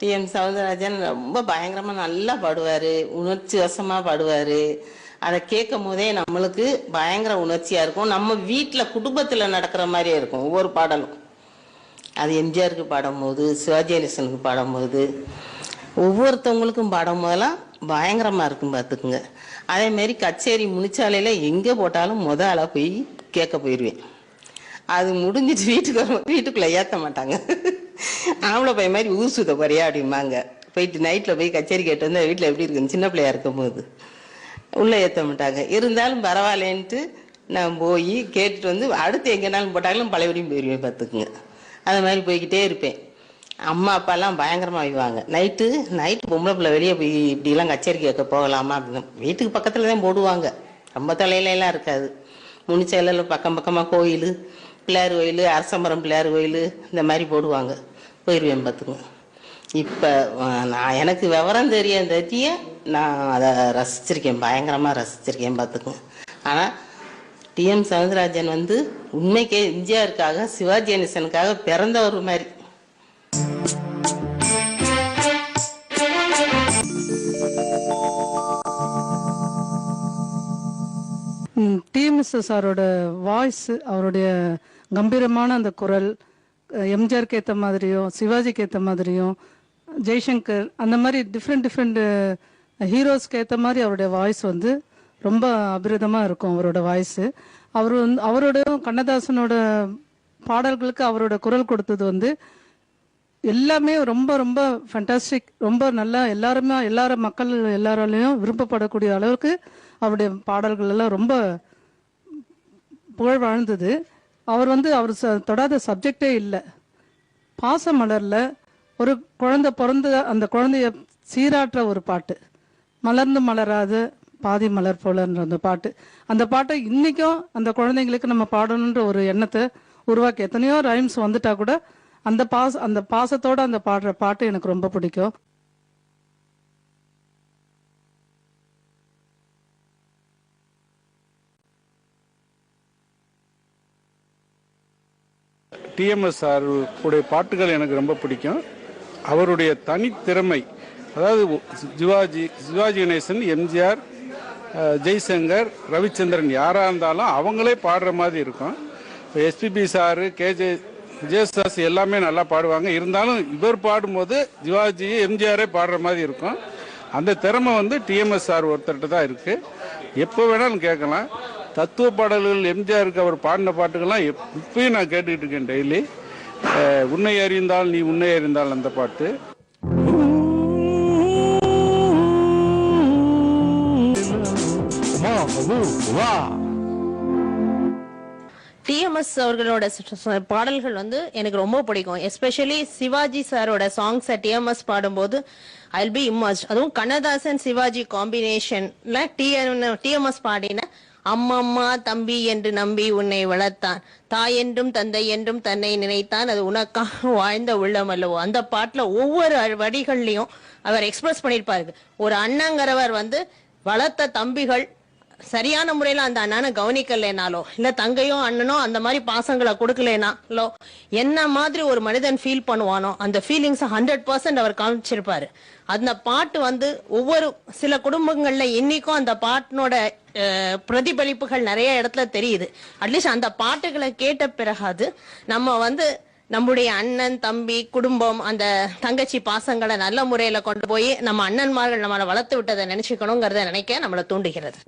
DM Soundararajan ரொம்ப பயங்கரமா நல்லா பாடுவாரு, உணர்ச்சி வசமா பாடுவாரு. அதை கேட்கும் போதே நம்மளுக்கு பயங்கர உணர்ச்சியா இருக்கும். நம்ம வீட்டுல குடும்பத்துல நடக்கிற மாதிரியே இருக்கும் ஒவ்வொரு பாடலும். அது எம்ஜிஆருக்கு பாடும்போது, சிவாஜி கணேசனுக்கு பாடும்போது, ஒவ்வொருத்தவங்களுக்கும் பாடும் போதெல்லாம் பயங்கரமா இருக்கும் பார்த்துக்குங்க. அதே மாதிரி கச்சேரி முனிச்சாலையில எங்கே போட்டாலும் ஆளாக போய் கேட்க போயிடுவேன். அது முடிஞ்சிட்டு வீட்டுக்குள்ள ஏற்ற மாட்டாங்க. ஆம்பளை பையன் மாதிரி ஊர் சுத்த போறியா அப்படிம்பாங்க. போயிட்டு நைட்டில் போய் கச்சேரி கேட்டு வந்து வீட்டில் எப்படி இருக்குன்னு சின்ன பிள்ளையா இருக்கும் போது உள்ளே ஏற்ற மாட்டாங்க. இருந்தாலும் பரவாயில்லன்ட்டு நான் போய் கேட்டுட்டு வந்து அடுத்து எங்கேனாலும் போட்டாலும் பழையபடியும் போயிடுவேன் பார்த்துக்குங்க. அது மாதிரி போய்கிட்டே இருப்பேன். அம்மா அப்பாலாம் பயங்கரமாக வைவாங்க. நைட்டு பொம்பளை பிள்ளை வெளியே போய் இப்படிலாம் கச்சேரி கேட்க போகலாமா அப்படின்னு வீட்டுக்கு பக்கத்தில் தான் போடுவாங்க. ரொம்ப தலையிலலாம் இருக்காது. முனிச்சையில் பக்கமாக கோயில், பிள்ளையார் கோயில், அரசமரம் பிள்ளையார் கோயில் இந்த மாதிரி போடுவாங்க. போயிடுவேன் பார்த்துங்க. இப்போ நான் எனக்கு விவரம் தெரிய நான் அதை ரசிச்சிருக்கேன், பயங்கரமாக ரசிச்சிருக்கேன் பார்த்துக்குங்க. ஆனால் டிஎம் சௌந்தரராஜன் வந்து உண்மைக்கே எம்ஜிஆருக்காக, சிவாஜி கணேசனுக்காக பிறந்த ஒரு மாதிரி. டிஎம்எஸ் சாரோட வாய்ஸ், அவருடைய கம்பீரமான அந்த குரல், எம்ஜிஆருக்கு ஏற்ற மாதிரியும் சிவாஜிக்கு ஏற்ற மாதிரியும் ஜெய்சங்கர் அந்த மாதிரி டிஃப்ரெண்ட் ஹீரோஸ்க்கு ஏற்ற மாதிரி அவருடைய வாய்ஸ் வந்து ரொம்ப அபிரதமாக இருக்கும் அவரோட வாய்ஸு. அவரோட கண்ணதாசனோட பாடல்களுக்கு அவரோட குரல் கொடுத்தது வந்து எல்லாமே ரொம்ப ரொம்ப ஃபேண்டாஸ்டிக், ரொம்ப நல்லா எல்லாரும் மக்கள் எல்லாராலையும் விரும்பப்படக்கூடிய அளவுக்கு அவருடைய பாடல்கள் எல்லாம் ரொம்ப புகழ் வாழ்ந்தது. அவர் தொடாத சப்ஜெக்டே இல்லை. பாசமலர்ல ஒரு குழந்தை பிறந்த அந்த குழந்தைய சீராற்ற ஒரு பாட்டு, மலர்ந்து மலராத பாதி மலர் போலன்ற அந்த பாட்டை இன்னைக்கும் அந்த குழந்தைங்களுக்கு நம்ம பாடணுன்ற ஒரு எண்ணத்தை உருவாக்கி, எத்தனையோ ரைம்ஸ் வந்துட்டா கூட அந்த பாசத்தோட அந்த பாடுற பாட்டு எனக்கு ரொம்ப பிடிக்கும். டிஎம்எஸ் சார் உடைய பாட்டுகள் எனக்கு ரொம்ப பிடிக்கும். அவருடைய தனித்திறமை, அதாவது சிவாஜி கணேசன், எம்ஜிஆர், ஜெய்சங்கர், ரவிச்சந்திரன் யாராக இருந்தாலும் அவங்களே பாடுற மாதிரி இருக்கும். எஸ்பிபி சாரு, ஜேசுதாஸ் எல்லாமே நல்லா பாடுவாங்க. இருந்தாலும் இவர் பாடும்போது சிவாஜி, எம்ஜிஆரே பாடுற மாதிரி இருக்கும். அந்த திறமை வந்து டிஎம்எஸ் சார் ஒருத்தர்கிட்ட தான் இருக்குது. எப்போ வேணாலும் கேட்கலாம். தத்துவ பாடல்கள் எம்ஜிஆருக்கு அவர் பாடின பாட்டுகள்லாம் இப்பயும் நான் கேட்டுக்கிட்டு இருக்கேன் டெய்லி. உன்னை அறிந்தால் நீ உன்னை அறிந்தால் அந்த பாட்டு. டிஎம்எஸ் அவர்களோட பாடல்கள் வந்து எனக்கு ரொம்ப பிடிக்கும். எஸ்பெஷலி சிவாஜி சாரோட சாங்ஸை டிஎம்எஸ் பாடும்போது ஐல் பி இம்மர்ஜ். அதுவும் கண்ணதாசன் சிவாஜி காம்பினேஷன்ல டிஎம்எஸ் பாடின அம்மம்மா தம்பி என்று நம்பி உன்னை வளர்த்தான், தாய் என்றும் தந்தை என்றும் தன்னை நினைத்தான், அது உனக்காக வாழ்ந்த உள்ளம் அல்லவோ. அந்த பாட்டுல ஒவ்வொரு வடிகள்லயும் அவர் எக்ஸ்பிரஸ் பண்ணிருப்பாரு. ஒரு அண்ணங்கிறவர் வந்து வளர்த்த தம்பிகள் சரியான முறையில அந்த அண்ணனை கவனிக்கலைனாலோ, இல்ல தங்கையோ அண்ணனோ அந்த மாதிரி பாசங்களை கொடுக்கலனாலோ, என்ன மாதிரி ஒரு மனிதன் ஃபீல் பண்ணுவானோ அந்த ஃபீலிங்ஸ் 100% அவர் காமிச்சிருப்பாரு. அந்த பாட்டு வந்து ஒவ்வொரு சில குடும்பங்கள்ல இன்னைக்கும் அந்த பாட்டினோட பிரதிபலிப்புகள் நிறைய இடத்துல தெரியுது. அட்லீஸ்ட் அந்த பாட்டுகளை கேட்ட பிறகாது நம்ம வந்து நம்முடைய அண்ணன், தம்பி, குடும்பம், அந்த தங்கச்சி பாசங்களை நல்ல முறையில கொண்டு போய் நம்ம அண்ணன்மார்கள் நம்மளை வளர்த்து விட்டதை நினைச்சுக்கணுங்கிறத நினைக்க நம்மளை தூண்டுகிறது.